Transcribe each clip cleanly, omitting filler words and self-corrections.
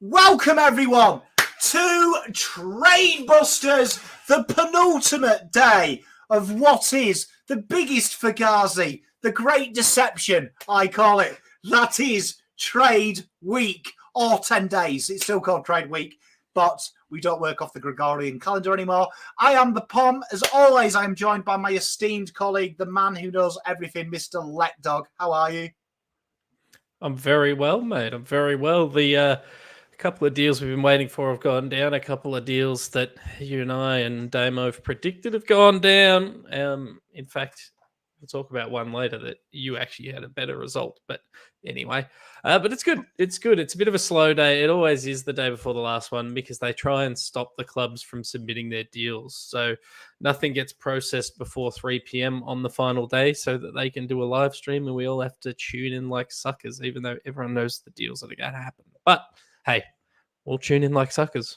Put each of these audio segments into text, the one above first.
Welcome everyone to Tradebusters, the penultimate day of what is the biggest fugazi, the great deception, I call it. That is Trade Week, or 10 days. It's still called Trade Week, but we don't work off the Gregorian calendar anymore. I am the Pom. As always, I am joined by my esteemed colleague, the man who knows everything, Mr. Letdog. How are you? I'm very well, mate. I'm very well. The couple of deals we've been waiting for have gone down. A couple of deals that you and I and Damo have predicted have gone down. In fact, we'll talk about one later that you actually had a better result. But anyway, but it's good. It's good. It's a bit of a slow day. It always is the day before the last one because they try and stop the clubs from submitting their deals. So nothing gets processed before 3 p.m. on the final day so that they can do a live stream and we all have to tune in like suckers, even though everyone knows the deals that are going to happen. But hey, we'll tune in like suckers.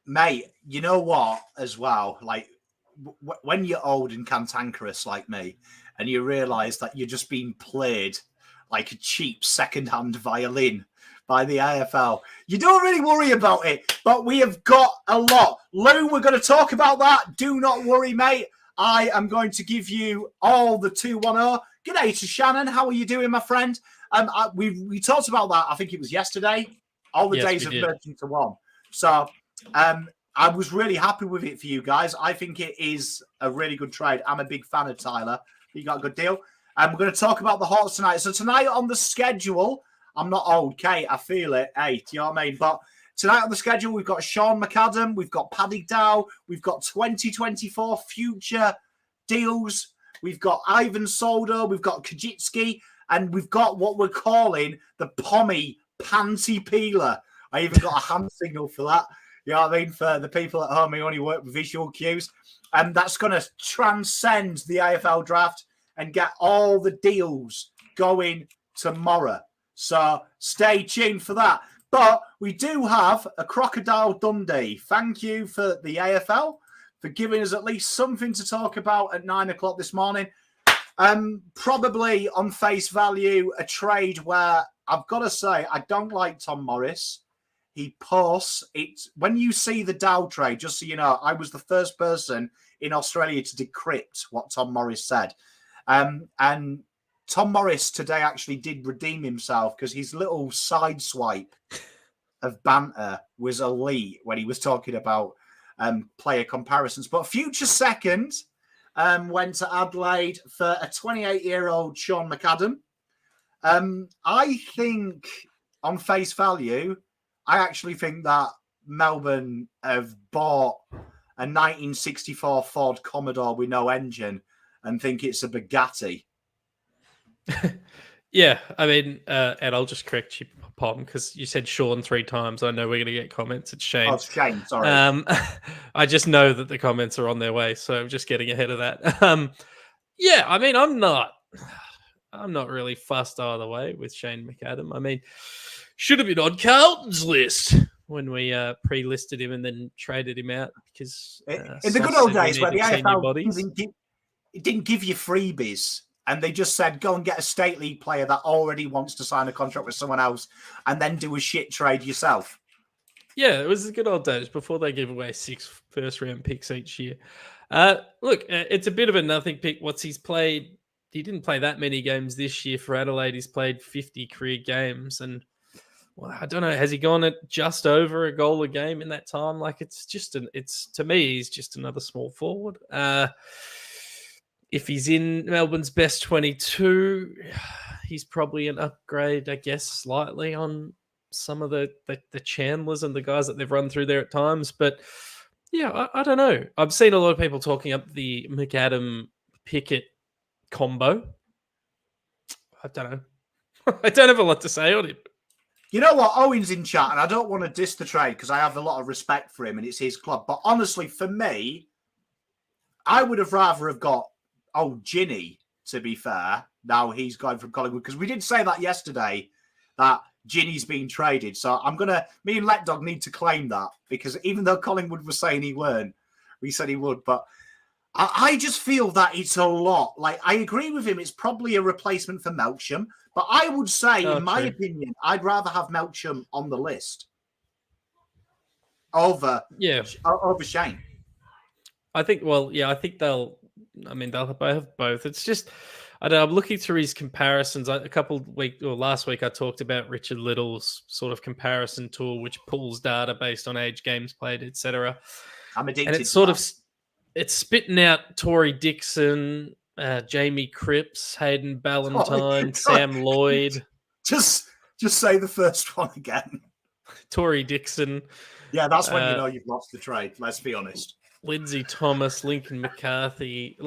Mate, you know what, as well, like, when you're old and cantankerous like me, and you realise that you're just being played like a cheap second-hand violin by the AFL, you don't really worry about it, but we have got a lot. Lou, we're going to talk about that. Do not worry, mate. I am going to give you all the 2-1-0. G'day to Shannon. How are you doing, my friend? We talked about that, I think it was yesterday. All the days have merged into one. So I was really happy with it for you guys. I think it is a really good trade. I'm a big fan of Tyler. You got a good deal. And we're going to talk about the Hawks tonight. So tonight on the schedule, I'm not old, Kate. I feel it. Hey, do you know what I mean? But tonight on the schedule, we've got Sean McAdam. We've got Paddy Dow. We've got 2024 future deals. We've got Ivan Soldo. We've got Kajitsky. And we've got what we're calling the Pommy Panty Peeler. I even got a hand signal for that. You know what I mean? For the people at home who only work with visual cues. And that's going to transcend the AFL draft and get all the deals going tomorrow. So stay tuned for that. But we do have a Crocodile Dundee. Thank you for the AFL for giving us at least something to talk about at 9 o'clock this morning. Probably on face value, a trade where I've got to say, I don't like Tom Morris. He posts it. When you see the Dow trade, just so you know, I was the first person in Australia to decrypt what Tom Morris said. And Tom Morris today actually did redeem himself because his little side swipe of banter was elite when he was talking about player comparisons. But future second went to Adelaide for a 28-year-old Sean McAdam. I think on face value, I actually think that Melbourne have bought a 1964 Ford Commodore with no engine and think it's a Bugatti. Yeah, I mean, and I'll just correct you, Pom, because you said Sean 3 times. I know we're going to get comments. It's Shane. Oh, it's Shane, sorry. I just know that the comments are on their way, so I'm just getting ahead of that. Yeah, I mean, I'm not really fussed either way with Shane McAdam. I mean, should have been on Carlton's list when we pre-listed him and then traded him out because in the good old days where the AFL didn't give you freebies and they just said go and get a state league player that already wants to sign a contract with someone else and then do a shit trade yourself. Yeah, it was the good old days before they give away 6 first-round picks each year. Look, it's a bit of a nothing pick. He's played? He didn't play that many games this year for Adelaide. He's played 50 career games and well, I don't know. Has he gone at just over a goal a game in that time? Like to me, he's just another small forward. If he's in Melbourne's best 22, he's probably an upgrade, I guess, slightly on some of the Chandlers and the guys that they've run through there at times. But yeah, I don't know. I've seen a lot of people talking up the McAdam Pickett combo. I don't know. I don't have a lot to say on it. You know what? Owen's in chat, and I don't want to diss the trade because I have a lot of respect for him and it's his club. But honestly, for me, I would have rather have got Ginny, to be fair. Now he's going from Collingwood because we did say that yesterday that Ginny's been traded. So me and Letdog need to claim that because even though Collingwood was saying he weren't, we said he would. But I just feel that it's a lot. Like, I agree with him. It's probably a replacement for Melksham. But I would say, in my opinion, I'd rather have Melksham on the list. over Yeah. over Shane. I think. Well, yeah, I think they'll. I mean, they'll have both. It's just, I don't know, I'm looking through his comparisons. Last week, I talked about Richard Little's sort of comparison tool, which pulls data based on age, games played, etc. I'm addicted. And it's sort of it's spitting out Tory Dixon, Jamie Cripps, Hayden Ballantyne, Sam Lloyd. Just say the first one again. Tory Dixon. Yeah, that's when you know you've lost the trade. Let's be honest. Lindsay Thomas, Lincoln McCarthy.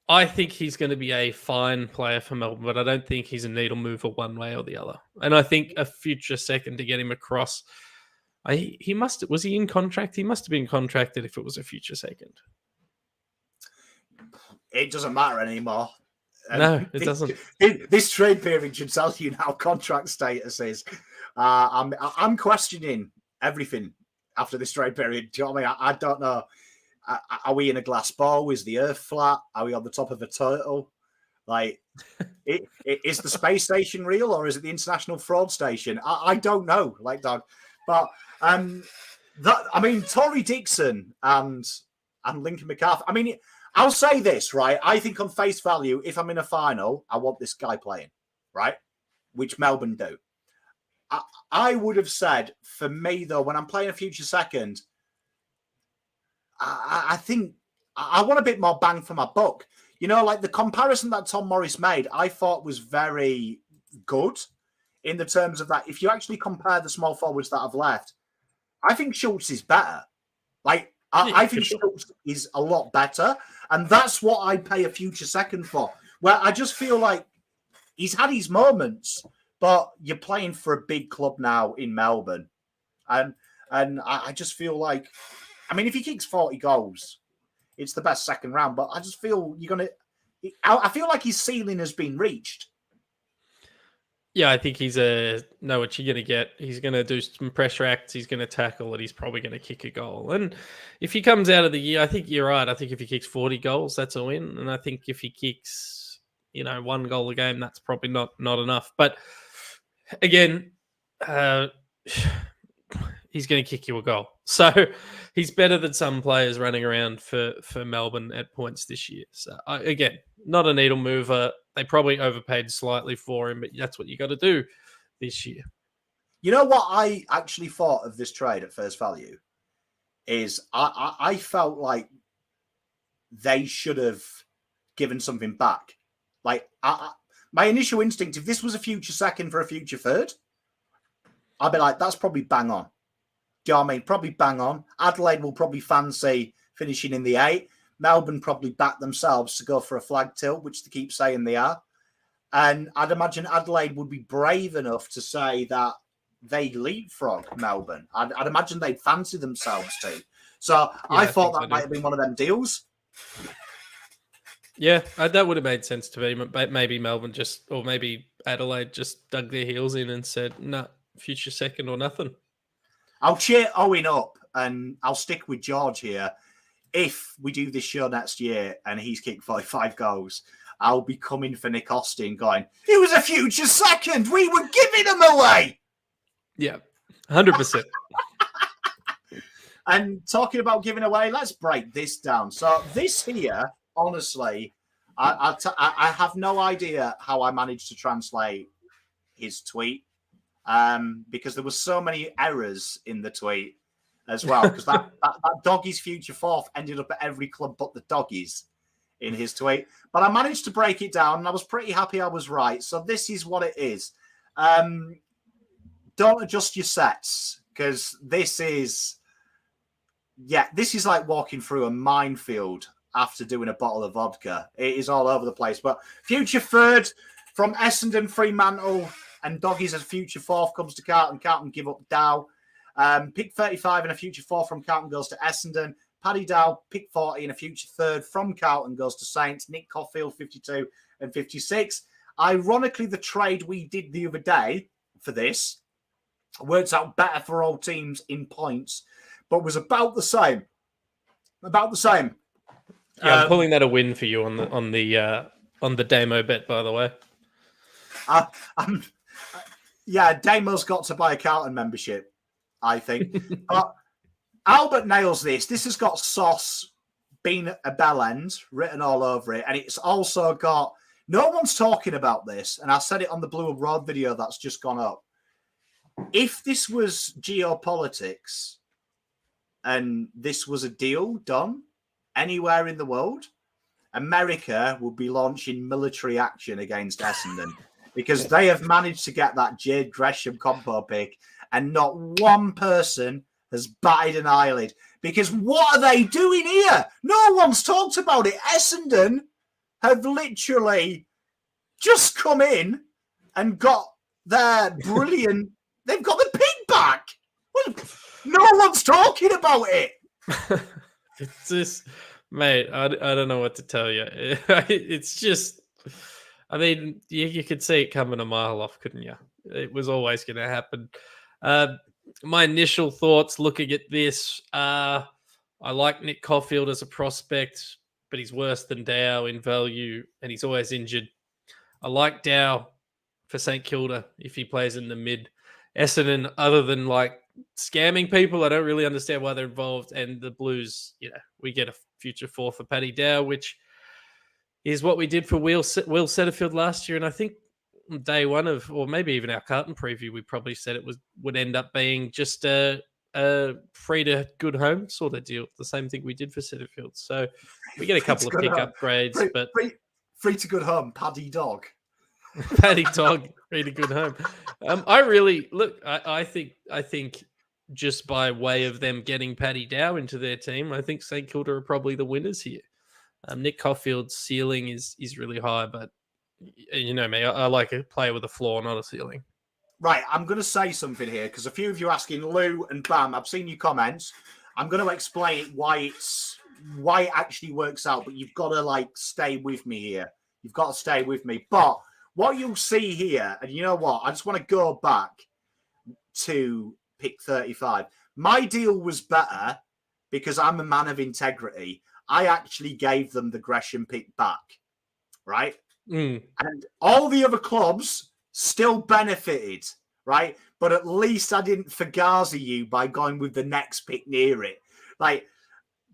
I think he's going to be a fine player for Melbourne, but I don't think he's a needle mover one way or the other. And I think a future second to get him across. Was he in contract? He must have been contracted if it was a future second. It doesn't matter anymore. No, it doesn't. This trade period should tell you now contract status is. I'm questioning everything after this trade period. Do you know what I mean? I don't know. Are we in a glass ball? Is the earth flat? Are we on the top of a turtle? Is the space station real or is it the international fraud station? I don't know, dog. But Tory Dixon and Lincoln McCarthy. I mean, I'll say this, right? I think on face value, if I'm in a final, I want this guy playing, right? Which Melbourne do. I would have said, for me, though, when I'm playing a future second, I think I want a bit more bang for my buck. You know, the comparison that Tom Morris made, I thought was very good in the terms of that. If you actually compare the small forwards that have left, I think Schultz is better. I think Schultz is a lot better. And that's what I pay a future second for, where I just feel like he's had his moments, but you're playing for a big club now in Melbourne. And I just feel like, I mean, if he kicks 40 goals, it's the best second round. But I just feel I feel like his ceiling has been reached. Yeah, I think he's know what you're going to get. He's going to do some pressure acts. He's going to tackle it. He's probably going to kick a goal. And if he comes out of the year, I think you're right. I think if he kicks 40 goals, that's a win. And I think if he kicks, 1 goal a game, that's probably not enough. But again, he's going to kick you a goal. So he's better than some players running around for Melbourne at points this year. So again, not a needle mover. They probably overpaid slightly for him, but that's what you got to do this year. You know what I actually thought of this trade at first value is I felt like they should have given something back. My initial instinct, if this was a future second for a future third, I'd be like, that's probably bang on. Do you know what I mean? Probably bang on. Adelaide will probably fancy finishing in the 8. Melbourne probably back themselves to go for a flag tilt, which they keep saying they are. And I'd imagine Adelaide would be brave enough to say that they leapfrog Melbourne. I'd imagine they'd fancy themselves too. So yeah, I thought that might have been one of them deals. Yeah, that would have made sense to me. Maybe Melbourne or maybe Adelaide just dug their heels in and said, nah, future second or nothing. I'll cheer Owen up and I'll stick with George here. If we do this show next year and he's kicked 5 goals, I'll be coming for Nick Austin going, it was a future second. We were giving them away. Yeah, 100%. And talking about giving away, let's break this down. So this here, honestly, I have no idea how I managed to translate his tweet because there were so many errors in the tweet as well, because that Doggies future fourth ended up at every club but the Doggies in his tweet. But I managed to break it down, and I was pretty happy I was right. So this is what it is. Don't adjust your sets, because this is like walking through a minefield after doing a bottle of vodka. It is all over the place. But future third from Essendon, Fremantle, and Doggies as future fourth comes to Carlton. Carlton give up Dow. Pick 35 and a future fourth from Carlton goes to Essendon. Paddy Dow, pick 40 and a future third from Carlton goes to Saints. Nick Coffield, 52 and 56. Ironically, the trade we did the other day for this works out better for all teams in points, but was about the same. About the same. Yeah, I'm pulling that a win for you on the Damo bet, by the way. Yeah, Damo's got to buy a Carlton membership. I think. But Albert nails this. This has got sauce, being a bell end, written all over it. And it's also got, no one's talking about this. And I said it on the Blue Road video that's just gone up. If this was geopolitics and this was a deal done anywhere in the world, America would be launching military action against Essendon because they have managed to get that Jade Gresham compo pick and not one person has batted an eyelid. Because what are they doing here? No one's talked about it. Essendon have literally just come in and got their brilliant... They've got the pig back. No one's talking about it. It's just... Mate, I don't know what to tell you. It's just... I mean, you could see it coming a mile off, couldn't you? It was always going to happen. My initial thoughts looking at this, I like Nick Caulfield as a prospect, but he's worse than Dow in value, and he's always injured. I like Dow for St Kilda if he plays in the mid. Essendon, other than like scamming people, I don't really understand why they're involved. And the Blues, we get a future four for Paddy Dow, which is what we did for Will Setterfield last year. And I think day one of, or maybe even our Carlton preview, we probably said would end up being just a free to good home sort of deal. The same thing we did for Setterfield. So we get a couple of pick upgrades, but free to good home, Paddy Dog. Paddy Dog, free to good home. I think just by way of them getting Paddy Dow into their team, I think St Kilda are probably the winners here. Nick Caulfield's ceiling is really high, but you know me, I like a player with a floor, not a ceiling. Right, I'm going to say something here because a few of you asking Lou and Bam, I've seen your comments. I'm going to explain why it actually works out, but you've got to stay with me here. You've got to stay with me. But what you'll see here, and you know what? I just want to go back to pick 35. My deal was better because I'm a man of integrity. I actually gave them the Gresham pick back, right? And all the other clubs still benefited, right? But at least I didn't fugazi you by going with the next pick near it. Do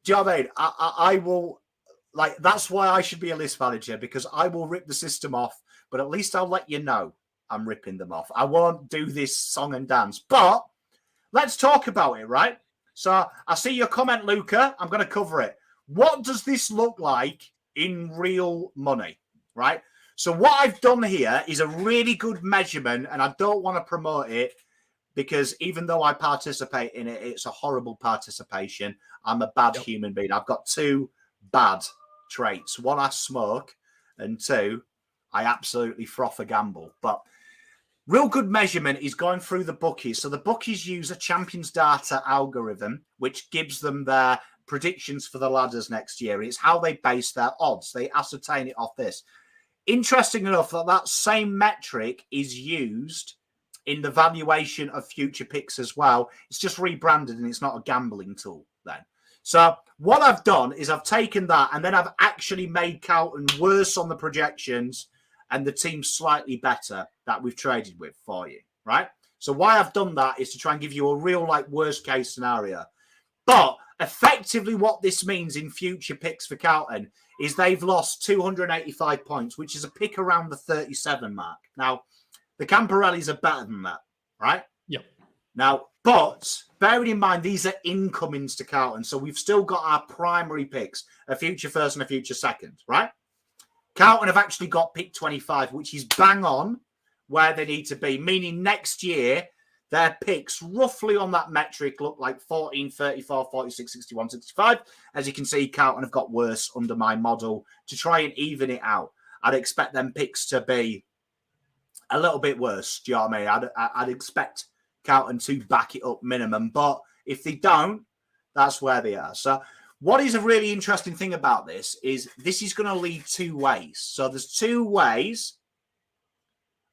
you know what I mean? I will, that's why I should be a list manager, because I will rip the system off, but at least I'll let you know I'm ripping them off. I won't do this song and dance, but let's talk about it, right? So I see your comment, Luca. I'm going to cover it. What does this look like in real money, right? So what I've done here is a really good measurement, and I don't want to promote it because even though I participate in it, it's a horrible participation. I'm a bad human being. I've got two bad traits. One, I smoke, and two, I absolutely froth a gamble. But real good measurement is going through the bookies. So the bookies use a Champions Data algorithm, which gives them their predictions for the ladders next year. It's how they base their odds. They ascertain it off this. Interesting enough that same metric is used in the valuation of future picks as well. It's just rebranded and it's not a gambling tool then. So what I've done is I've taken that and then I've actually made Carlton worse on the projections and the team slightly better that we've traded with for you, right? So why I've done that is to try and give you a real worst case scenario. But effectively what this means in future picks for Carlton is they've lost 285 points, which is a pick around the 37 mark. Now, the Camporellis are better than that, right? Yep. Now, but bearing in mind, these are incomings to Carlton. So we've still got our primary picks, a future first and a future second, right? Carlton have actually got pick 25, which is bang on where they need to be, meaning next year, their picks roughly on that metric look like 14, 34, 46, 61, 65. As you can see, Carlton have got worse under my model to try and even it out. I'd expect them picks to be a little bit worse. Do you know what I mean? I'd expect Carlton to back it up minimum. But if they don't, that's where they are. So what is a really interesting thing about this is going to lead two ways. So there's two ways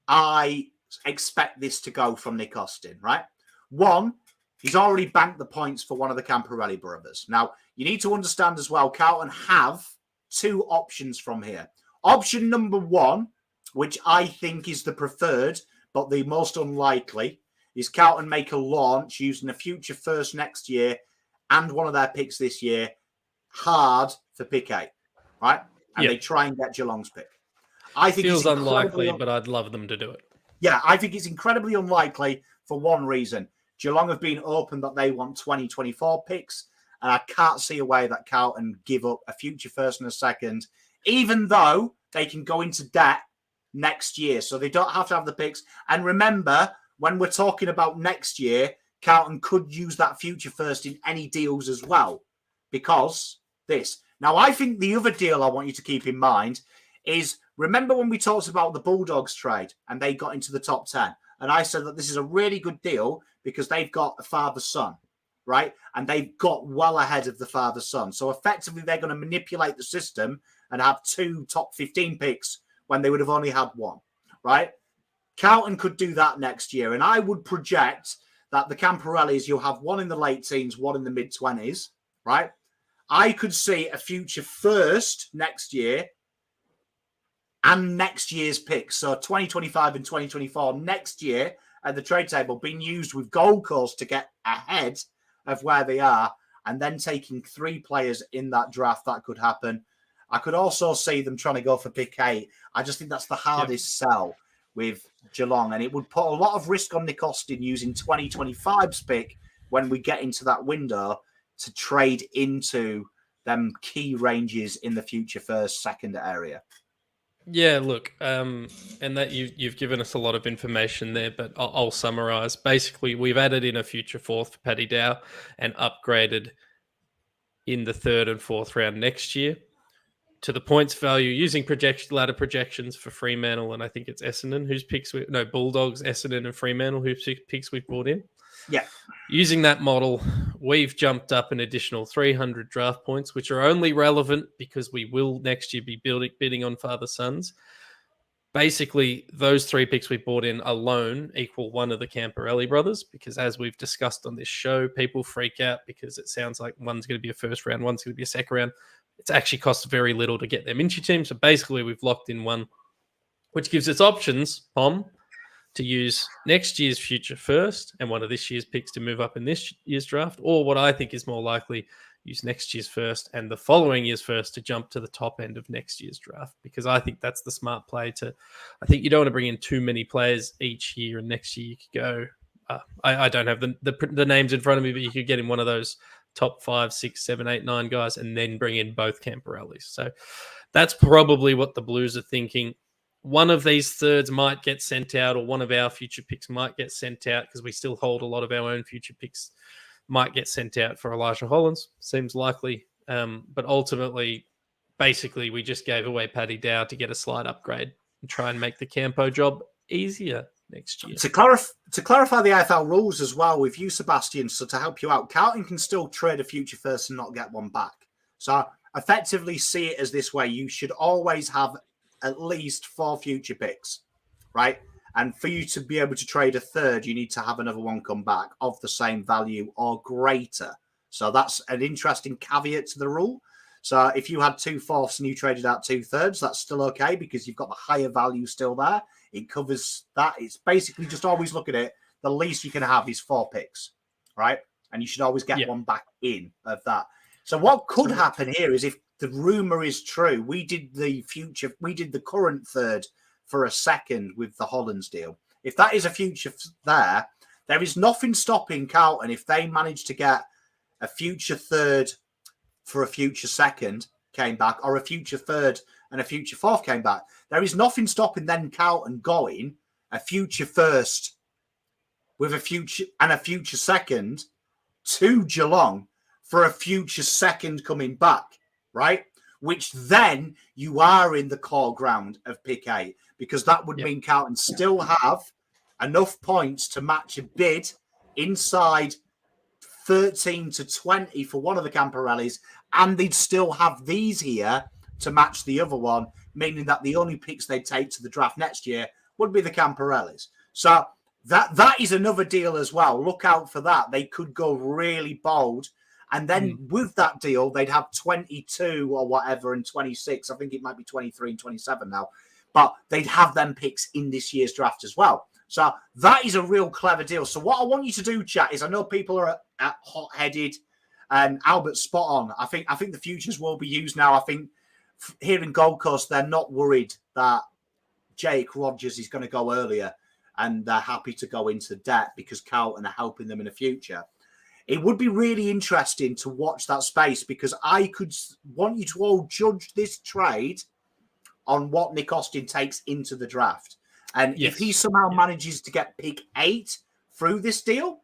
I expect this to go from Nick Austin, right? One, he's already banked the points for one of the Camporelli brothers. Now, you need to understand as well, Carlton have two options from here. Option number one, which I think is the preferred, but the most unlikely, is Carlton make a launch using a future first next year and one of their picks this year hard for pick 8, right? And they try and get Geelong's pick. I think feels unlikely, but I'd love them to do it. Yeah, I think it's incredibly unlikely for one reason. Geelong have been open that they want 2024 picks, and I can't see a way that Carlton give up a future first and a second, even though they can go into debt next year. So they don't have to have the picks. And remember, when we're talking about next year, Carlton could use that future first in any deals as well, because this. Now, I think the other deal I want you to keep in mind is, remember when we talked about the Bulldogs trade and they got into the top 10? And I said that this is a really good deal because they've got a father-son, right? And they've got well ahead of the father-son. So effectively, they're going to manipulate the system and have 2 top 15 picks when they would have only had 1, right? Carlton could do that next year. And I would project that the Camporellis, you'll have 1 in the late teens, 1 in the mid-20s, right? I could see a future first next year and next year's picks. So 2025 and 2024 next year at the trade table being used with Gold Coast to get ahead of where they are, and then taking 3 players in that draft. That could happen. I could also see them trying to go for pick 8. I just think that's the hardest sell with Geelong, and it would put a lot of risk on Nick Austin using 2025's pick when we get into that window to trade into them key ranges in the future first, second area. Yeah, look, and that you've given us a lot of information there, but I'll summarise. Basically, we've added in a future fourth for Paddy Dow and upgraded in the 3rd and 4th round next year to the points value using ladder projections for Fremantle, and I think it's Essendon whose picks Bulldogs, Essendon, and Fremantle whose picks we've brought in. Yeah. Using that model, we've jumped up an additional 300 draft points, which are only relevant because we will next year be bidding on father-sons. Basically, those 3 picks we bought in alone equal 1 of the Camporelli brothers, because as we've discussed on this show, people freak out because it sounds like one's going to be a first round, one's going to be a second round. It's actually cost very little to get them into your team. So basically, we've locked in 1, which gives us options, Pom, to use next year's future first and one of this year's picks to move up in this year's draft, or what I think is more likely, use next year's first and the following year's first to jump to the top end of next year's draft, because I think that's the smart play to. I think you don't want to bring in too many players each year, and next year you could go. I don't have the names in front of me, but you could get in one of those top 5, 6, 7, 8, 9 guys and then bring in both Camporellis. So that's probably what the Blues are thinking. One of these thirds might get sent out, or one of our future picks might get sent out, because we still hold a lot of our own future picks, might get sent out for Elijah Hollands. Seems likely. But ultimately, basically, we just gave away Paddy Dow to get a slight upgrade and try and make the Campo job easier next year. To clarify the AFL rules as well with you, Sebastian, so to help you out, Carlton can still trade a future first and not get one back. So effectively see it as this way. You should always have at least 4 future picks, right? And for you to be able to trade a third, you need to have another one come back of the same value or greater. So that's an interesting caveat to the rule. So if you had 2 fourths and you traded out 2 thirds, that's still okay because you've got the higher value still there. It covers that. It's basically just always look at it. The least you can have is 4 picks, right? And you should always get one back in of that. So what could happen here is, if the rumor is true, we did the current third for a second with the Hollands deal. If that is a future there is nothing stopping Carlton, if they manage to get a future third for a future second came back, or a future third and a future fourth came back, there is nothing stopping then Carlton going a future first with a future and a future second to Geelong for a future second coming back, right? Which then you are in the core ground of pick 8, because that would mean Carlton still have enough points to match a bid inside 13 to 20 for one of the Camporellis, and they'd still have these here to match the other one, meaning that the only picks they'd take to the draft next year would be the Camporellis. So that is another deal as well. Look out for that. They could go really bold. And then with that deal, they'd have 22 or whatever and 26. I think it might be 23 and 27 now. But they'd have them picks in this year's draft as well. So that is a real clever deal. So what I want you to do, chat, is I know people are hot-headed, and Albert's spot on. I think the futures will be used now. I think here in Gold Coast, they're not worried that Jake Rogers is going to go earlier, and they're happy to go into debt because Carlton are helping them in the future. It would be really interesting to watch that space, because I could want you to all judge this trade on what Nick Austin takes into the draft. And if he somehow manages to get pick 8 through this deal,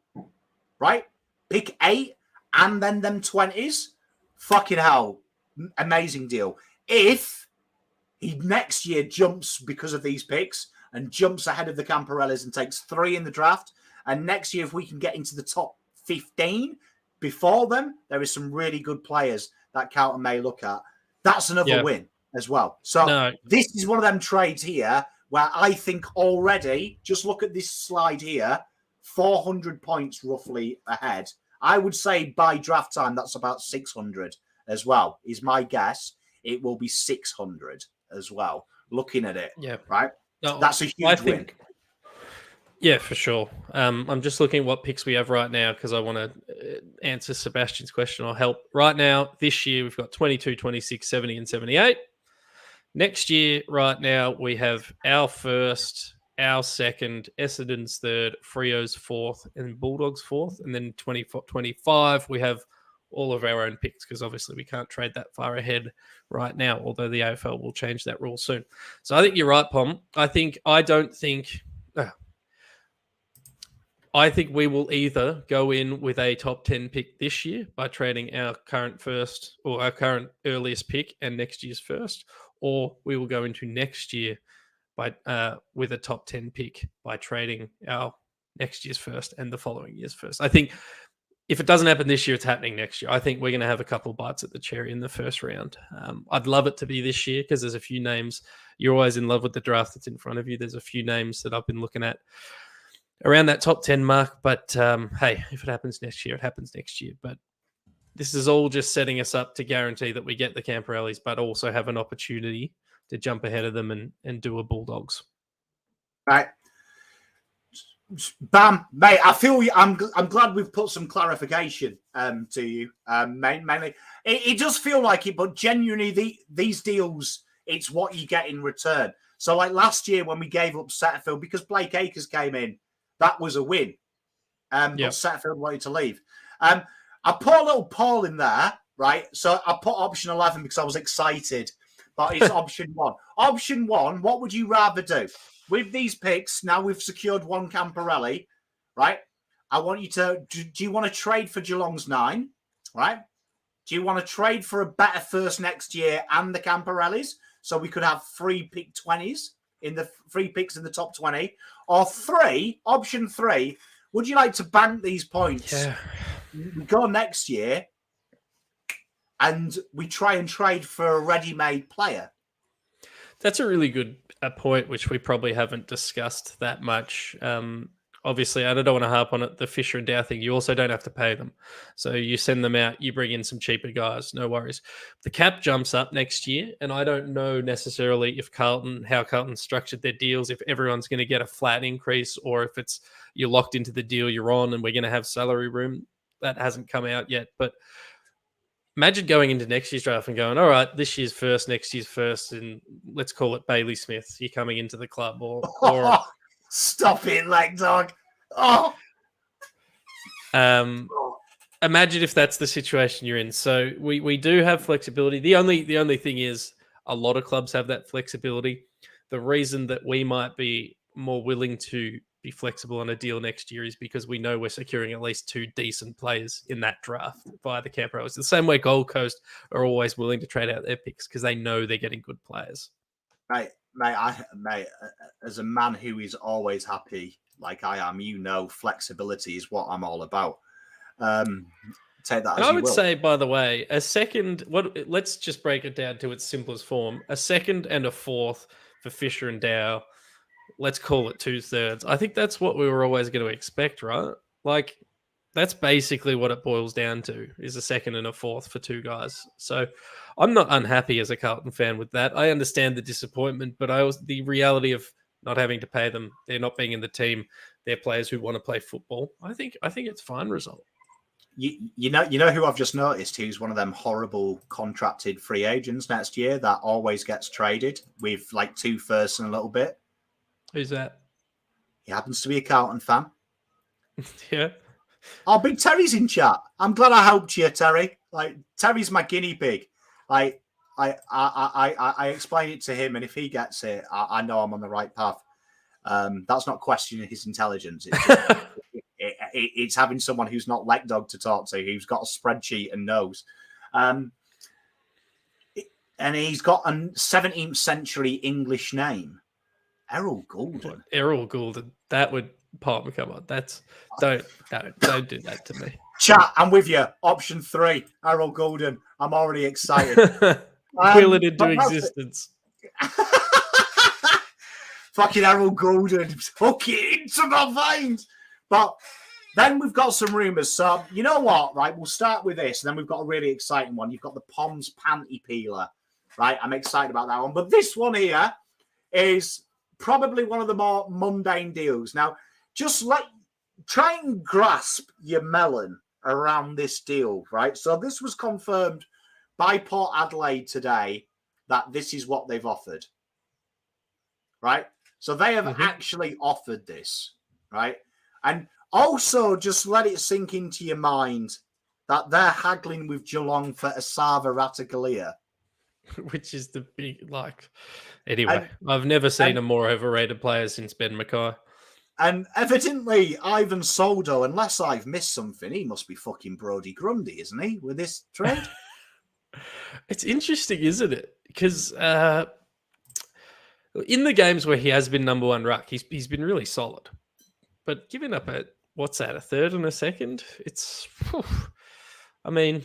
right? Pick 8 and then them 20s, fucking hell, amazing deal. If he next year jumps because of these picks and jumps ahead of the Camparellas and takes 3 in the draft, and next year if we can get into the top 15 before them, there is some really good players that Carlton may look at. That's another win as well. So this is one of them trades here where I think already, just look at this slide here, 400 points roughly ahead. I would say by draft time, that's about 600 as well, is my guess. It will be 600 as well, looking at it. Yeah. Right? No, that's a huge win. Yeah, for sure. I'm just looking at what picks we have right now because I want to answer Sebastian's question or help. Right now, this year, we've got 22, 26, 70, and 78. Next year, right now, we have our first, our second, Essendon's third, Freo's fourth, and Bulldogs fourth. And then 25, we have all of our own picks because obviously we can't trade that far ahead right now, although the AFL will change that rule soon. So I think you're right, Pom. I think we will either go in with a top 10 pick this year by trading our current first or our current earliest pick and next year's first, or we will go into next year by with a top 10 pick by trading our next year's first and the following year's first. I think if it doesn't happen this year, it's happening next year. I think we're going to have a couple of bites at the cherry in the first round. I'd love it to be this year because there's a few names. You're always in love with the draft that's in front of you. There's a few names that I've been looking at around that top 10 mark. But hey, if it happens next year, it happens next year. But this is all just setting us up to guarantee that we get the Camparellis, but also have an opportunity to jump ahead of them and do a Bulldogs. Right. Bam, mate, I feel you. I'm glad we've put some clarification to you, mainly. It does feel like it, but genuinely, these deals, it's what you get in return. So like last year when we gave up Setterfield, because Blake Acres came in, that was a win. But Setterfield wanted to leave. I put a little poll in there, right? So I put option 11 because I was excited, but it's option 1. Option 1, what would you rather do? With these picks, now we've secured one Camparelli, right? I want you to, do you want to trade for Geelong's 9, right? Do you want to trade for a better first next year and the Camparellis? So we could have 3 pick 20s in the 3 picks in the top 20. Or 3, option 3, would you like to bank these points? Yeah. We go next year and we try and trade for a ready-made player. That's a really good point, which we probably haven't discussed that much. Obviously, I don't want to harp on it, the Fisher and Dow thing. You also don't have to pay them. So you send them out, you bring in some cheaper guys, no worries. The cap jumps up next year, and I don't know necessarily if how Carlton structured their deals, if everyone's going to get a flat increase or if it's you're locked into the deal you're on and we're going to have salary room. That hasn't come out yet, but imagine going into next year's draft and going, all right, this year's first, next year's first, and let's call it Bailey Smith. You're coming into the club, or stop it, leg dog. Oh, imagine if that's the situation you're in. So we do have flexibility. The only thing is, a lot of clubs have that flexibility. The reason that we might be more willing to be flexible on a deal next year is because we know we're securing at least 2 decent players in that draft via the Camparellas. The same way Gold Coast are always willing to trade out their picks because they know they're getting good players. Mate, as a man who is always happy, like I am, flexibility is what I'm all about. Take that. And I would say, by the way, let's just break it down to its simplest form: a second and a fourth for Fisher and Dow. Let's call it 2/3. I think that's what we were always going to expect, right? Like, that's basically what it boils down to, is a second and a fourth for 2 guys. So I'm not unhappy as a Carlton fan with that. I understand the disappointment, but the reality of not having to pay them, they're not being in the team, they're players who want to play football. I think it's a fine result. You know who I've just noticed who's one of them horrible contracted free agents next year that always gets traded with like 2 firsts and a little bit? Who's that? He happens to be a Carlton fan. Yeah. Oh, Big Terry's in chat. I'm glad I helped you, Terry. Like, Terry's my guinea pig. Like, I explain it to him, and if he gets it, I know I'm on the right path. That's not questioning his intelligence. It's having someone who's not Lecdog to talk to, who's got a spreadsheet and knows. And he's got a 17th century English name. Errol Goulden. Errol Goulden. That would pop me. Come on. Don't do that to me. Chat, I'm with you. Option 3, Errol Goulden. I'm already excited. Will it into existence. Fucking Errol Goulden. Hook it into my veins. But then we've got some rumours. So, you know what, right? We'll start with this, and then we've got a really exciting one. You've got the Poms Panty Peeler, right? I'm excited about that one. But this one here is probably one of the more mundane deals. Now, just try and grasp your melon around this deal, right? So this was confirmed by Port Adelaide today that this is what they've offered, right? So they have actually offered this, right? And also just let it sink into your mind that they're haggling with Geelong for Asava Ratugolea. Which is the big, Anyway, I've never seen a more overrated player since Ben Mackay. And evidently, Ivan Soldo, unless I've missed something, he must be fucking Brodie Grundy, isn't he, with this trade? It's interesting, isn't it? Because in the games where he has been number 1 ruck, he's been really solid. But giving up a third and a second? It's, I mean,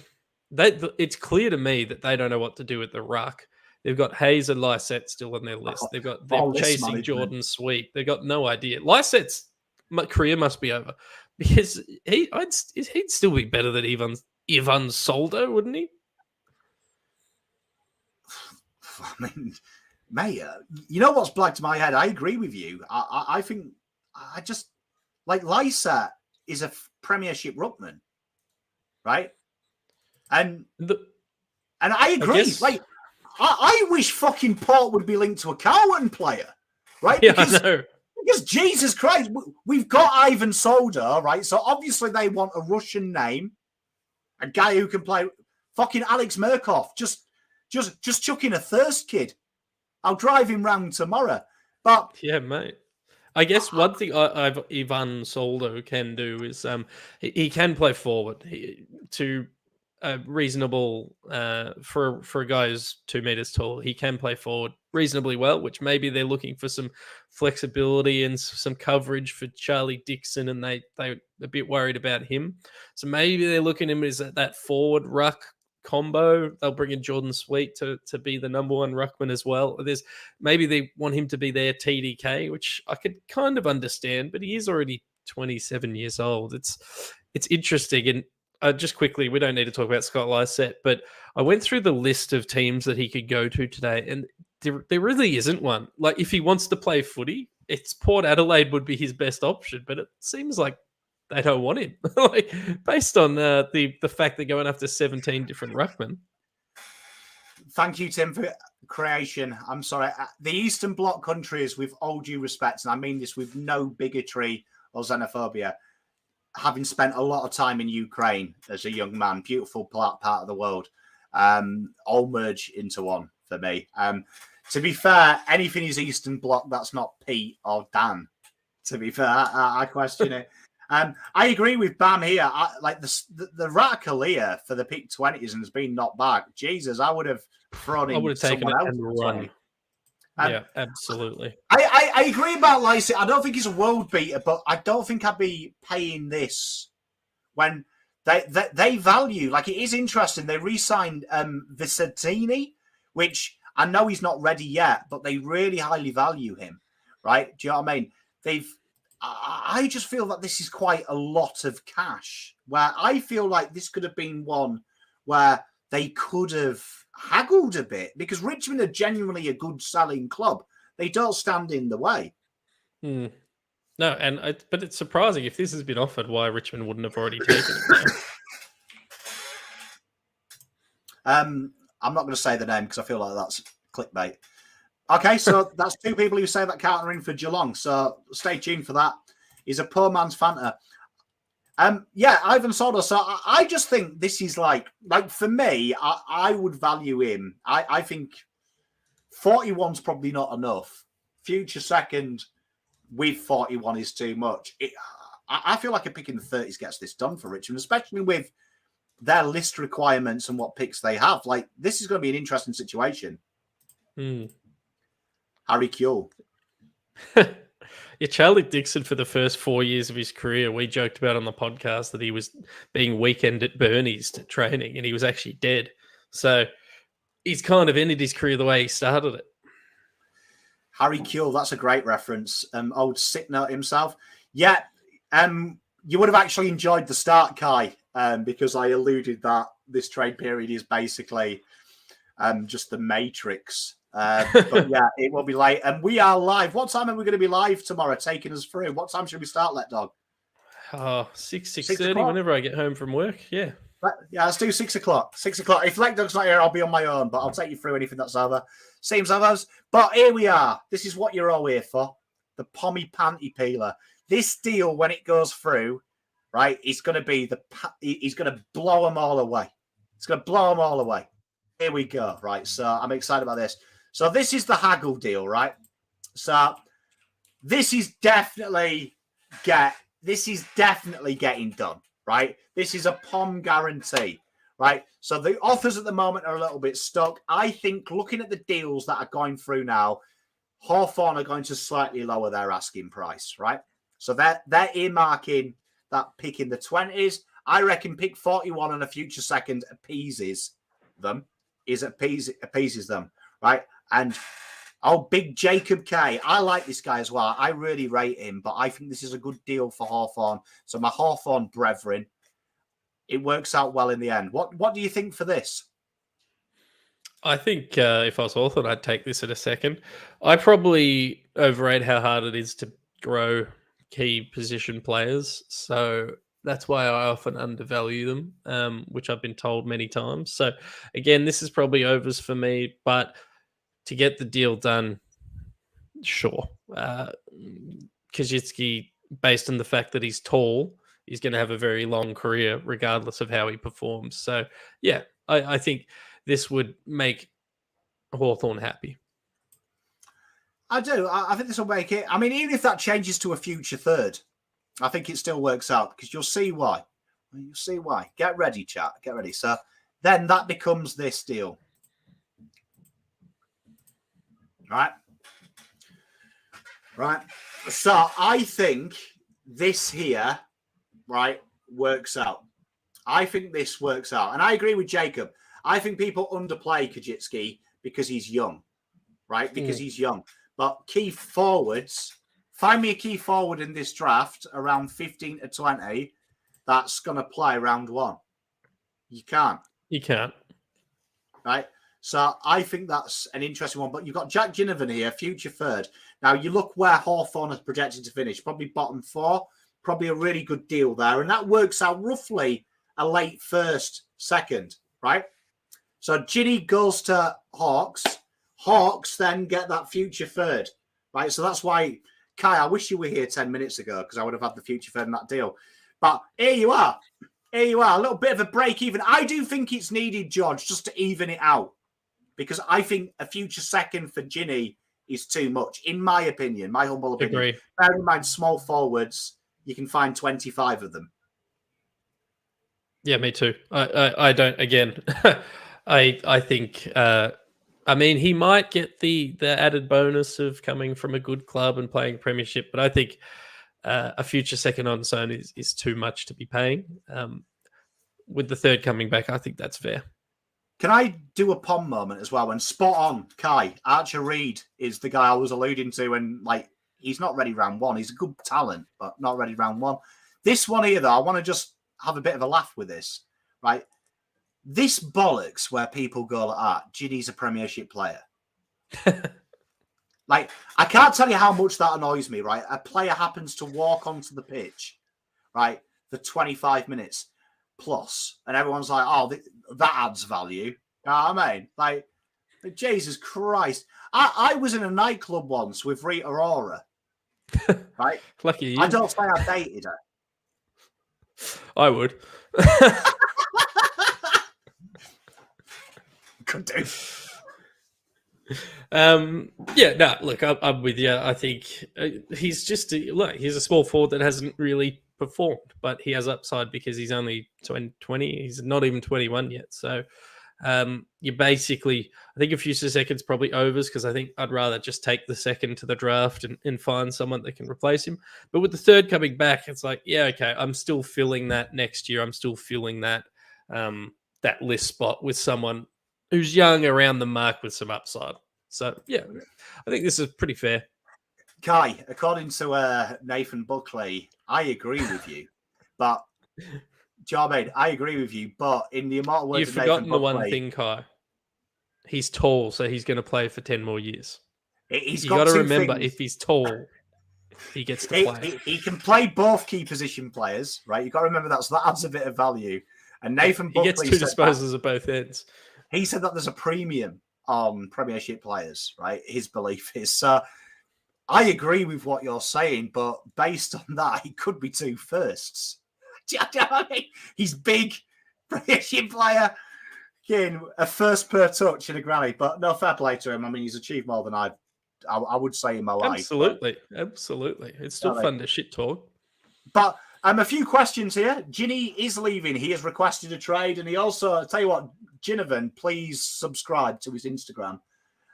it's clear to me that they don't know what to do with the ruck. They've got Hayes and Lysette still on their list. They're chasing Jordan Sweet. They've got no idea. Lysette's career must be over because he'd still be better than Ivan Soldo, wouldn't he? I mean, mate, you know what's black to my head? I agree with you. I think I just like Lysette is a Premiership ruckman, right? And I agree. I wish fucking Port would be linked to a Carlton player, right? Yeah, I know. Because Jesus Christ, we've got Ivan Solder, right? So obviously they want a Russian name, a guy who can play. Fucking Alex Murkoff, just chuck in a thirst kid. I'll drive him round tomorrow. But yeah, mate. I guess one thing Ivan Soldo can do is he can play forward to a reasonable for a guy who's 2 meters tall. He can play forward reasonably well, which maybe they're looking for some flexibility and some coverage for Charlie Dixon, and they're a bit worried about him. So maybe they're looking at him as that forward ruck combo. They'll bring in Jordan Sweet to be the number 1 ruckman as well. Maybe they want him to be their TDK, which I could kind of understand, but he is already 27 years old. It's interesting. And just quickly, we don't need to talk about Scott Lysette, but I went through the list of teams that he could go to today, and there really isn't one. Like, if he wants to play footy, it's Port Adelaide would be his best option, but it seems like they don't want him, based on the fact they're going after 17 different ruckmen. Thank you, Tim, for creation. I'm sorry. The Eastern Bloc countries, with all due respect, and I mean this with no bigotry or xenophobia, having spent a lot of time in Ukraine as a young man, beautiful part of the world, all merge into one for me. To be fair, anything is Eastern Bloc that's not Pete or Dan. To be fair, I question it. I agree with Bam here. The Ratugolea for the pick 20s and has been knocked back. Jesus, I would have thrown in. I would have taken it and run. 20. Yeah, absolutely. I agree about Lysette. I don't think he's a world beater, but I don't think I'd be paying this when they value. Like, it is interesting. They re-signed Vicentini, which I know he's not ready yet, but they really highly value him. Right? Do you know what I mean? I just feel that this is quite a lot of cash, where I feel like this could have been one where they could have haggled a bit, because Richmond are genuinely a good selling club. They don't stand in the way. Hmm. No, but it's surprising if this has been offered, why Richmond wouldn't have already taken it. I'm not going to say the name because I feel like that's clickbait. Okay, so that's two people who say that countering for Geelong. So stay tuned for that. He's a poor man's Fanta. Yeah, Ivan Soto. So I just think this is like for me, I would value him. I think 41's probably not enough. Future second with 41 is too much. I feel like a pick in the 30s gets this done for Richmond, especially with their list requirements and what picks they have. Like, this is going to be an interesting situation. Harry Kuehl. Yeah, Charlie Dixon, for the first 4 years of his career, we joked about on the podcast that he was being weekend at Bernie's to training and he was actually dead. So he's kind of ended his career the way he started it. Harry Kuehl, that's a great reference. Old sick note himself. Yeah, you would have actually enjoyed the start, Kai, because I alluded that this trade period is basically just the Matrix. But yeah, it will be late. And we are live. What time are we going to be live tomorrow, taking us through? What time should we start, Let Dog? 6:30, whenever I get home from work. Yeah. Yeah, let's do 6 o'clock. 6 o'clock. If Let Dog's not here, I'll be on my own, but I'll take you through anything that's over. Seems others. But here we are. This is what you're all here for. The Pommy Panty Peeler. This deal, when it goes through, right, it's going to be he's going to blow them all away. It's going to blow them all away. Here we go, right? So I'm excited about this. So this is the haggle deal, right? So this is definitely getting done, right? This is a POM guarantee, right? So the offers at the moment are a little bit stuck. I think looking at the deals that are going through now, Hawthorn are going to slightly lower their asking price, right? So they're earmarking that pick in the 20s. I reckon pick 41 and a future second appeases them, right? And big Jacob K. I like this guy as well. I really rate him, but I think this is a good deal for Hawthorn. So my Hawthorn brethren, it works out well in the end. What do you think for this? I think if I was Hawthorn, I'd take this in a second. I probably overrate how hard it is to grow key position players. So that's why I often undervalue them, which I've been told many times. So again, this is probably overs for me, but to get the deal done, sure. Kajitsky, based on the fact that he's tall, he's going to have a very long career regardless of how he performs. So, yeah, I think this would make Hawthorn happy. I do. I think this will make it. I mean, even if that changes to a future third, I think it still works out because you'll see why. You'll see why. Get ready, chat. Get ready. So then that becomes this deal. Right. So I think this here, right, works out. I think this works out. And I agree with Jacob. I think people underplay Kajitsky because he's young, right? Because he's young. But key forwards, find me a key forward in this draft around 15 to 20 that's going to play round one. You can't. You can't. Right? So I think that's an interesting one. But you've got Jack Ginnivan here, future third. Now, you look where Hawthorn is projected to finish. Probably bottom four. Probably a really good deal there. And that works out roughly a late first, second, right? So Ginny goes to Hawks. Hawks then get that future third, right? So that's why, Kai, I wish you were here 10 minutes ago because I would have had the future third in that deal. But here you are. Here you are. A little bit of a break even. I do think it's needed, George, just to even it out. Because I think a future second for Ginny is too much, in my opinion, my humble opinion. Agree. Bear in mind, small forwards, you can find 25 of them. Yeah, me too. I don't, again, I think, I mean, he might get the added bonus of coming from a good club and playing premiership, but I think a future second on its own is too much to be paying. With the third coming back, I think that's fair. Can I do a POM moment as well? And spot on, Kai, Archer Reed is the guy I was alluding to, and like he's not ready round one. He's a good talent, but not ready round one. This one here, though, I want to just have a bit of a laugh with this, right? This bollocks where people go like, Ginny's a premiership player. Like, I can't tell you how much that annoys me, right? A player happens to walk onto the pitch, right, for 25 minutes plus, and everyone's like, oh, that adds value. You know what I mean? Like, Jesus Christ. I was in a nightclub once with Rita Ora, right? Lucky you. I don't say I dated her. I would. Could do. Yeah, no, look, I'm with you. I think he's just he's a small forward that hasn't really performed, but he has upside because he's only 20. He's not even 21 yet. So you basically, I think a few seconds probably overs because I think I'd rather just take the second to the draft and find someone that can replace him. But with the third coming back, it's like, yeah, okay, I'm still filling that next year. I'm still filling that that list spot with someone who's young around the mark with some upside. So, yeah, I think this is pretty fair. Kai, according to Nathan Buckley, I agree with you. But, Jarmaine, I agree with you. But in the immortal words You've of Nathan forgotten the Buckley, one thing, Kai. He's tall, so he's going to play for 10 more years. He's got to remember, things. if he's tall, he gets to play. He can play both key position players, right? You've got to remember that. So that adds a bit of value. And Nathan Buckley gets two disposals at both ends. He said that there's a premium on Premiership players, right? His belief is. So I agree with what you're saying, but based on that, he could be two firsts. Do you know what I mean? He's big, Premiership player, again, a first per touch and a granny. But no, fair play to him. I mean, he's achieved more than I would say in my life. Absolutely. It's still fun to shit talk. But a few questions here. Ginny is leaving. He has requested a trade, and he also, I'll tell you what, Ginnivan, please subscribe to his Instagram,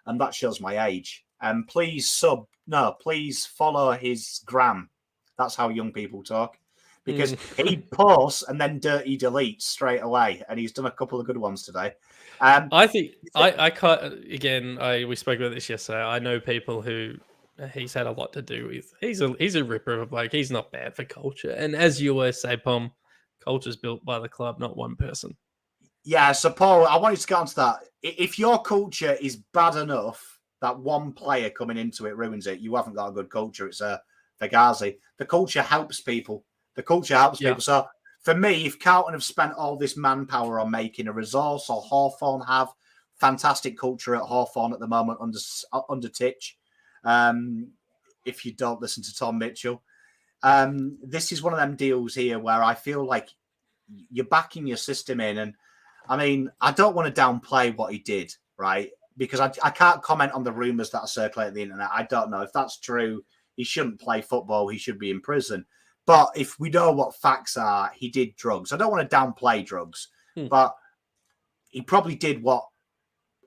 and that shows my age. And please follow his gram. That's how young people talk, because he posts and then dirty deletes straight away, and he's done a couple of good ones today. I think I can't. Again, we spoke about this yesterday. I know people who he's had a lot to do with. He's a ripper of a bloke. He's not bad for culture, and as you always say, Pom, culture's built by the club, not one person. Yeah, so Paul, I wanted to get onto that. If your culture is bad enough that one player coming into it ruins it, you haven't got a good culture. It's a Fugazi. The culture helps people. People. So for me, if Carlton have spent all this manpower on making a resource, or Hawthorn have fantastic culture at Hawthorn at the moment under Titch, if you don't listen to Tom Mitchell, this is one of them deals here where I feel like you're backing your system in. And I mean, I don't want to downplay what he did, right? Because I can't comment on the rumours that are circulating on the internet. I don't know if that's true. He shouldn't play football. He should be in prison. But if we know what facts are, he did drugs. I don't want to downplay drugs, but he probably did what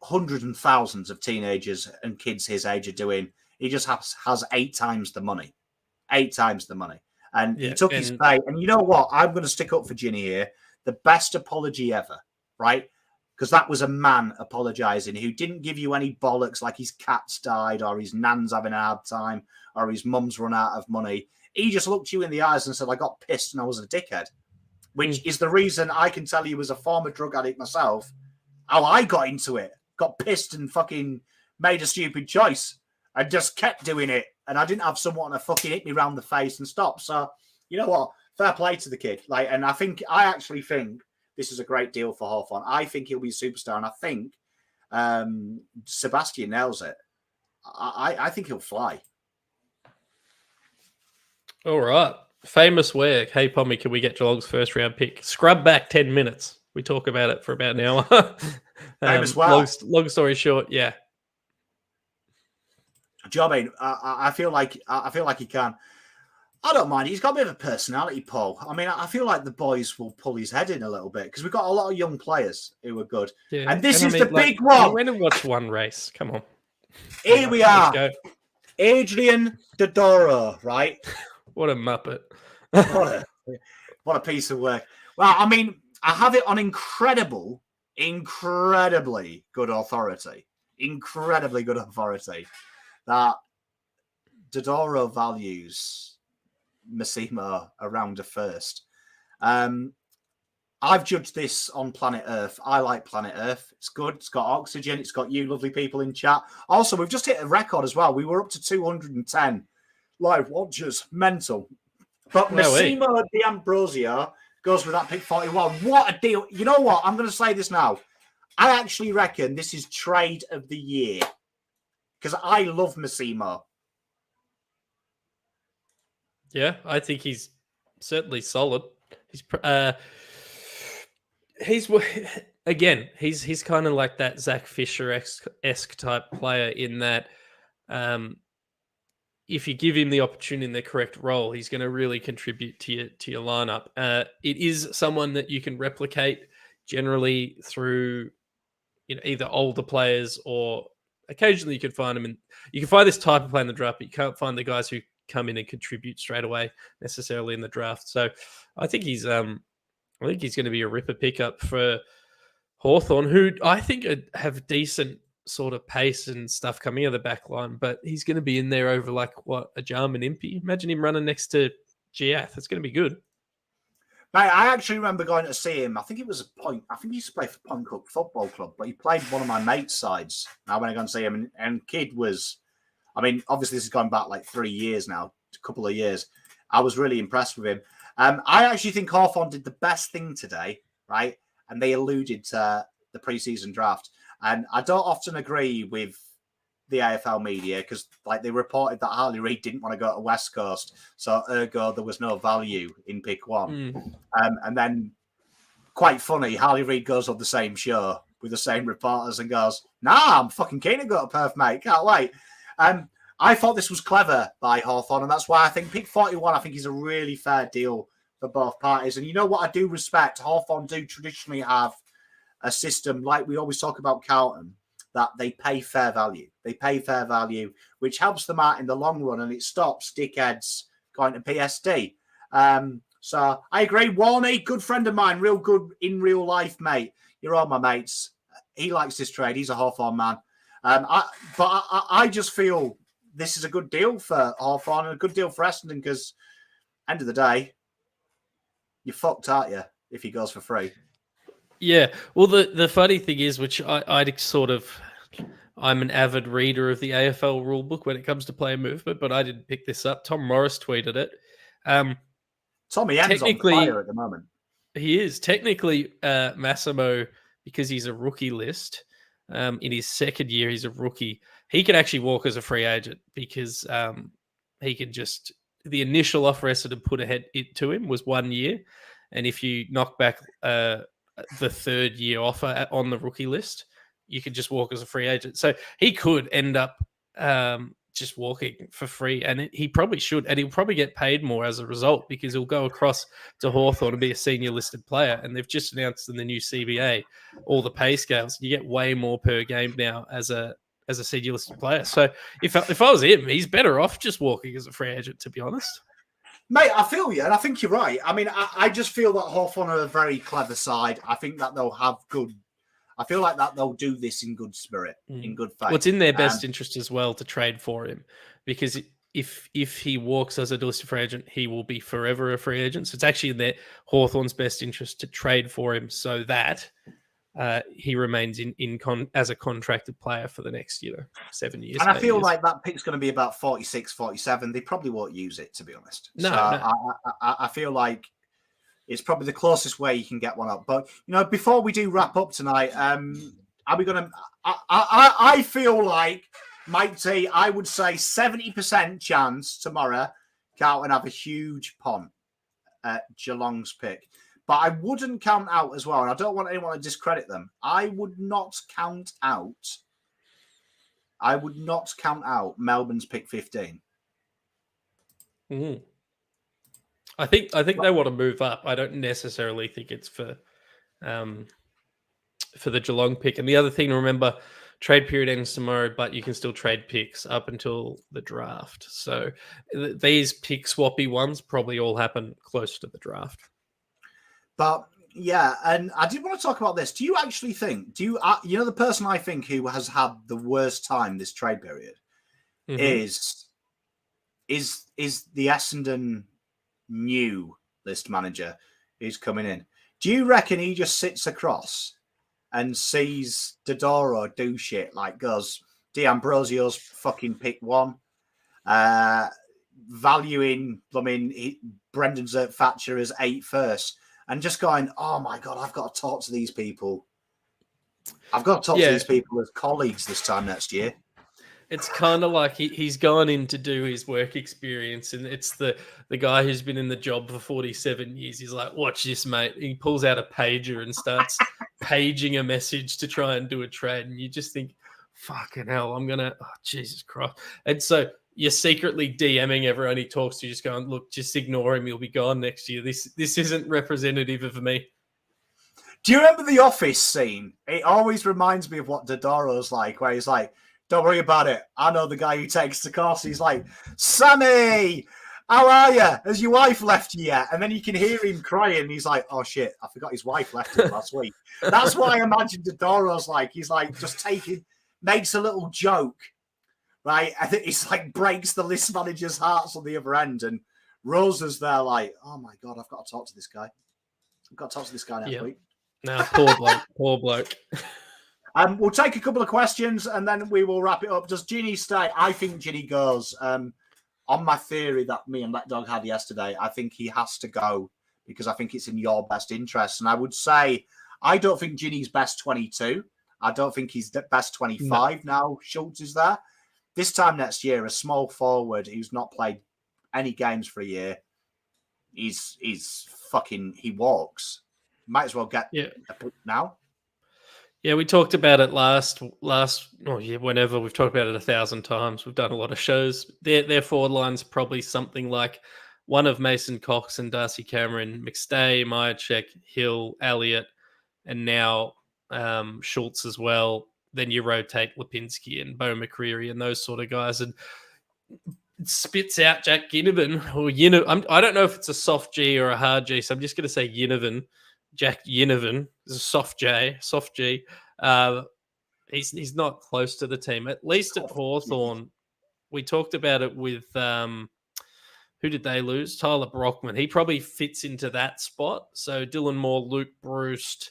hundreds and thousands of teenagers and kids his age are doing. He just has 8 times the money. 8 times the money. And he took his pay. And you know what? I'm going to stick up for Ginny here. The best apology ever, right? Because that was a man apologising who didn't give you any bollocks like his cat's died or his nan's having a hard time or his mum's run out of money. He just looked you in the eyes and said, I got pissed and I was a dickhead, which is the reason I can tell you as a former drug addict myself, how I got into it, got pissed and fucking made a stupid choice. I just kept doing it, and I didn't have someone to fucking hit me round the face and stop. So, you know what? Fair play to the kid. And I actually think this is a great deal for Hawthorn. I think he'll be a superstar, and I think Sebastian nails it. I think he'll fly. All right. Famous work. Hey, Pommy, can we get Geelong's first round pick? Scrub back 10 minutes. We talk about it for about an hour. Famous work. Long story short, yeah. Do you know what I mean? I feel like he can. I don't mind. He's got a bit of a personality, Paul. I mean, I feel like the boys will pull his head in a little bit because we've got a lot of young players who are good. Yeah. And this is the big one. I went and watched one race. Come on. Here we are. Adrian Dodoro, right? What a muppet. What a piece of work. Well, I mean, I have it on incredibly good authority. Incredibly good authority that Dodoro values Massimo around a first. I've judged this on planet Earth. I like planet Earth. It's good. It's got oxygen. It's got you lovely people in chat. Also, we've just hit a record as well. We were up to 210 live watchers. Mental. But Massimo D'Ambrosio goes with that pick 41. What a deal. You know what? I'm going to say this now. I actually reckon this is trade of the year because I love Massimo. Yeah, I think he's certainly solid. He's kind of like that Zach Fisher-esque type player in that if you give him the opportunity in the correct role, he's going to really contribute to your lineup. It is someone that you can replicate generally through either older players or occasionally you can find them you can find this type of player in the draft, but you can't find the guys who come in and contribute straight away necessarily in the draft. So I think he's going to be a ripper pickup for Hawthorn, who I think have decent sort of pace and stuff coming out of the back line, but he's going to be in there over a Jarman Impey. Imagine him running next to Giath. It's going to be good. Mate, I actually remember going to see him. I think it was I think he used to play for Pond Cook Football Club, but he played one of my mates' sides. I went to go and see him, and kid was, I mean, obviously this is going back like 3 years now, a couple of years. I was really impressed with him. I actually think Hawthorn did the best thing today, right? And they alluded to the preseason draft. And I don't often agree with the AFL media because they reported that Harley Reid didn't want to go to West Coast. So ergo, there was no value in pick one. And then quite funny, Harley Reid goes on the same show with the same reporters and goes, nah, I'm fucking keen to go to Perth, mate. Can't wait. I thought this was clever by Hawthorn, and that's why I think pick 41, I think is a really fair deal for both parties. And you know what I do respect? Hawthorn do traditionally have a system, like we always talk about Carlton, that they pay fair value. They pay fair value, which helps them out in the long run, and it stops dickheads going to PSD. So I agree. Warney, good friend of mine, real good in real life, mate. You're all my mates. He likes this trade. He's a Hawthorn man. I just feel this is a good deal for Hawthorn and a good deal for Essendon because, end of the day, you're fucked, aren't you, if he goes for free? Yeah. Well, the funny thing is, which I'm an avid reader of the AFL rulebook when it comes to player movement, but I didn't pick this up. Tom Morris tweeted it. Tommy M's on fire at the moment. He is. Technically, Massimo, because he's a rookie list, in his second year, he's a rookie. He can actually walk as a free agent because he can just... The initial offer Essendon put ahead to him was 1 year. And if you knock back the third year offer on the rookie list, you could just walk as a free agent. So he could end up just walking for free, and he probably should, and he'll probably get paid more as a result because he'll go across to Hawthorn and be a senior listed player. And they've just announced in the new CBA all the pay scales. You get way more per game now as a senior listed player. So if I was him, he's better off just walking as a free agent, to be honest. Mate, I feel you, and I think you're right. I mean, I just feel that Hawthorn are a very clever side. I think that they'll have good... I feel like that they'll do this in good spirit, in good faith. Well, it's in their best interest as well to trade for him, because if he walks as a listed free agent, he will be forever a free agent. So it's actually in their Hawthorn's best interest to trade for him so that he remains as a contracted player for the next 7 years. And I feel like that pick's going to be about 46, 47. They probably won't use it, to be honest. No. I feel like it's probably the closest way you can get one up. But, before we do wrap up tonight, are we going to... I feel like, Mike T, I would say 70% chance tomorrow Carlton have a huge punt at Geelong's pick. But I wouldn't count out as well, and I don't want anyone to discredit them. I would not count out Melbourne's pick 15. Mm-hmm. I think they want to move up. I don't necessarily think it's for the Geelong pick. And the other thing to remember, trade period ends tomorrow, but you can still trade picks up until the draft. So these pick swappy ones probably all happen close to the draft. But yeah, and I did want to talk about this. Do you actually think? The person I think who has had the worst time this trade period is the Essendon new list manager who's coming in, Do you reckon he just sits across and sees Dodoro do shit, like goes, D'Ambrosio's fucking pick one, valuing, Brendan Thatcher as 8 first, and just going, oh my God, I've got to talk to these people. I've got to talk to these people as colleagues this time next year. It's kind of like he's gone in to do his work experience, and it's the guy who's been in the job for 47 years. He's like, watch this, mate. He pulls out a pager and starts paging a message to try and do a trade. And you just think, fucking hell, Jesus Christ. And so you're secretly DMing everyone he talks to, just going, look, just ignore him. He'll be gone next year. This isn't representative of me. Do you remember the Office scene? It always reminds me of what Dodoro's like, where he's like, don't worry about it. I know the guy who takes the course. He's like, Sammy, how are you? Has your wife left you yet? And then you can hear him crying. He's like, oh, shit, I forgot his wife left him last week. That's what I imagine Dodoro's like. He's like, just makes a little joke, right? I think he's like, breaks the list manager's hearts on the other end. And Rosa's there like, oh, my God, I've got to talk to this guy. I've got to talk to this guy next week. No, poor bloke. We'll take a couple of questions and then we will wrap it up. Does Ginny stay? I think Ginny goes. On my theory that me and Let Dog had yesterday, I think he has to go because I think it's in your best interest. And I would say I don't think Ginny's best 22. I don't think he's the best 25 now. Schultz is there. This time next year, a small forward who's not played any games for a year, he walks. Might as well get a pick now. Yeah, we talked about it whenever. We've talked about it 1,000 times. We've done a lot of shows. Their forward line's probably something like one of Mason Cox and Darcy Cameron, McStay, Myercheck, Hill, Elliott, and now Schultz as well. Then you rotate Lipinski and Bo McCreary and those sort of guys. And it spits out Jack Ginnivan. I don't know if it's a soft G or a hard G, so I'm just going to say Ginnivan. Jack Ginnivan is a soft G. He's not close to the team, at least at Hawthorn. We talked about it with who did they lose? Tyler Brockman. He probably fits into that spot. So Dylan Moore, Luke Bruce,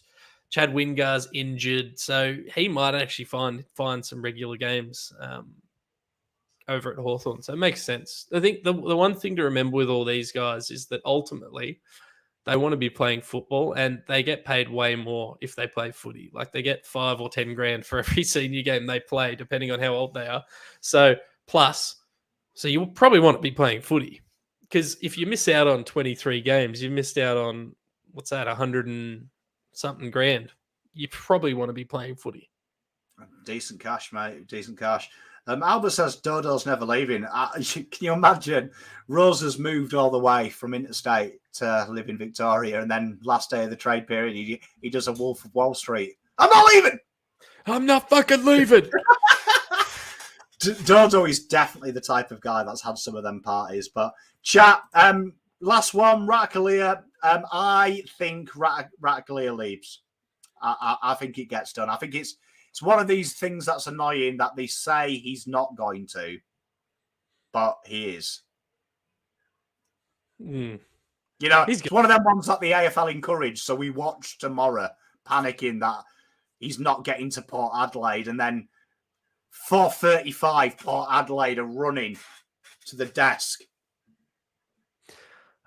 Chad Wingar's injured, so he might actually find some regular games over at Hawthorn. So it makes sense. I think the one thing to remember with all these guys is that ultimately they want to be playing football and they get paid way more if they play footy. Like they get 5 or 10 grand for every senior game they play, depending on how old they are. So you probably want to be playing footy because if you miss out on 23 games, you missed out on, 100 and something grand. You probably want to be playing footy. Decent cash, mate. Decent cash. Albert says Dodo's never leaving. Can you imagine? Rose has moved all the way from interstate to live in Victoria, and then last day of the trade period, he does a Wolf of Wall Street. I'm not leaving. I'm not fucking leaving. Dodo is definitely the type of guy that's had some of them parties. But chat, last one, Ratakalia. I think Ratakalia leaves. I think it gets done. I think it's one of these things that's annoying that they say he's not going to, but he is. Mm. You know, it's one of them ones that the AFL encouraged. So we watch tomorrow, panicking that he's not getting to Port Adelaide, and then 4:35 Port Adelaide are running to the desk.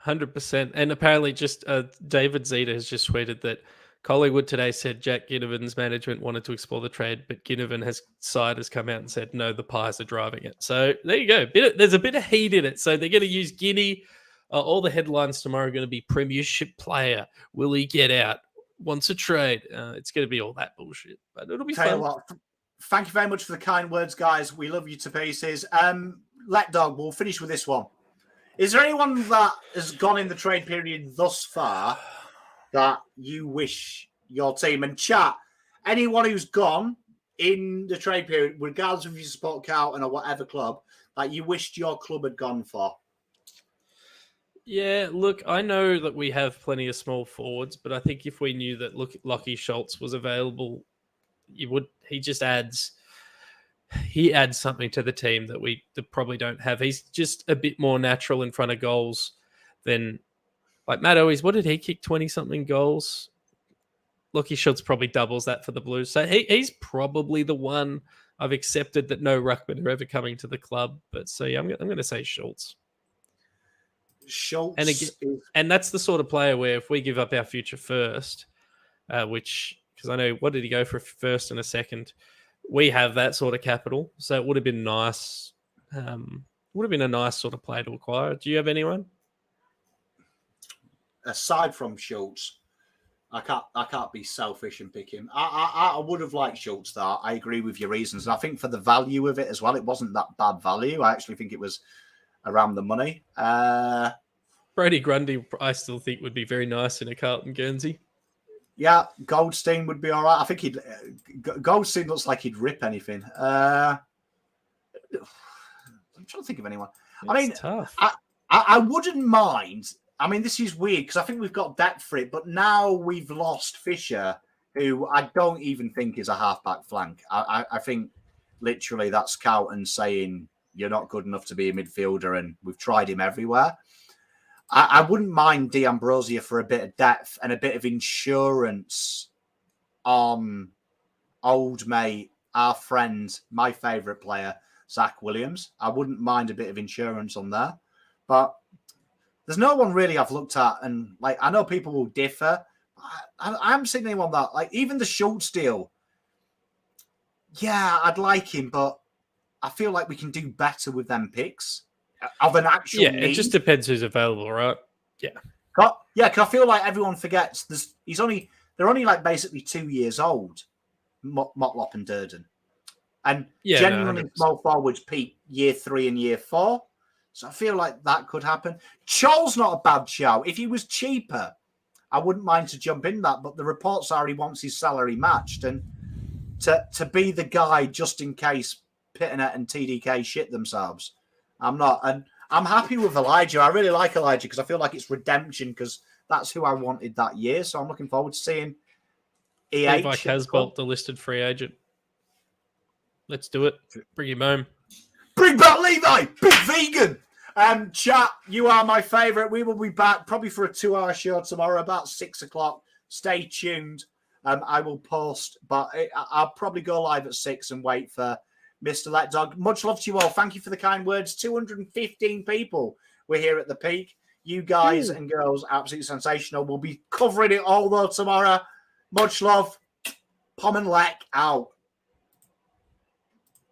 100%. And apparently just David Zeta has just tweeted that Collingwood today said Jack Ginnivan's management wanted to explore the trade, but Ginnivan's side has come out and said, no, the Pies are driving it. So there you go. There's a bit of heat in it. So they're going to use Guinea. All the headlines tomorrow are going to be premiership player. Will he get out? Wants a trade. It's going to be all that bullshit, but it'll be fun. Thank you very much for the kind words, guys. We love you to pieces. Let Dog, we'll finish with this one. Is there anyone that has gone in the trade period thus far that you wish your team, and chat, anyone who's gone in the trade period, regardless of if you support Carlton or whatever club, that you wished your club had gone for? Yeah, look, I know that we have plenty of small forwards, but I think if we knew that Lockie Schultz was available, he adds something to the team that we probably don't have. He's just a bit more natural in front of goals than like Matt Owies. What did he kick? 20-something goals Lachie Schultz probably doubles that for the Blues. So he's probably the one I've accepted that no ruckmen are ever coming to the club. But so yeah, I'm going to say Schultz. Schultz, and again, and that's the sort of player where if we give up our future first, which because I know what did he go for a first and a second, we have that sort of capital, so it would have been nice. Would have been a nice sort of player to acquire. Do you have anyone aside from Schultz? I can't be selfish and pick him. I would have liked Schultz there. I agree with your reasons. And I think for the value of it as well, it wasn't that bad value. I actually think it was around the money. Brody Grundy, I still think would be very nice in a Carlton Guernsey. Yeah, Goldstein would be all right. I think Goldstein looks like he'd rip anything. I'm trying to think of anyone. It's tough. I wouldn't mind. I mean, this is weird because I think we've got depth for it, but now we've lost Fisher, who I don't even think is a halfback flank. I think literally that's Carlton saying you're not good enough to be a midfielder, and we've tried him everywhere. I wouldn't mind D'Ambrosio for a bit of depth and a bit of insurance on old mate, our friend, my favourite player, Zach Williams. I wouldn't mind a bit of insurance on there. But there's no one really I've looked at, and like I know people will differ. I haven't seen anyone that, like, even the Schultz deal. Yeah, I'd like him, but I feel like we can do better with them picks of an actual need. It just depends who's available, right? Yeah. Yeah, because I feel like everyone forgets they're only like basically 2 years old, Motlop and Durden. And genuinely small forwards peak year 3 and year 4. So I feel like that could happen. Charles not a bad shout. If he was cheaper, I wouldn't mind to jump in that, but the reports are he wants his salary matched. And to be the guy just in case Pitternet and TDK shit themselves, I'm not. And I'm happy with Elijah. I really like Elijah because I feel like it's redemption because that's who I wanted that year. So I'm looking forward to seeing EH. Levi Casbolt, the listed free agent. Let's do it. Bring him home. Bring back Levi, big vegan. Chat, you are my favourite. We will be back probably for a 2-hour show tomorrow, about 6 o'clock. Stay tuned. I will post, but I'll probably go live at 6 and wait for Mr. Let Dog. Much love to you all. Thank you for the kind words. 215 people were here at the peak. You guys and girls, absolutely sensational. We'll be covering it all though tomorrow. Much love. Pom and Lek out.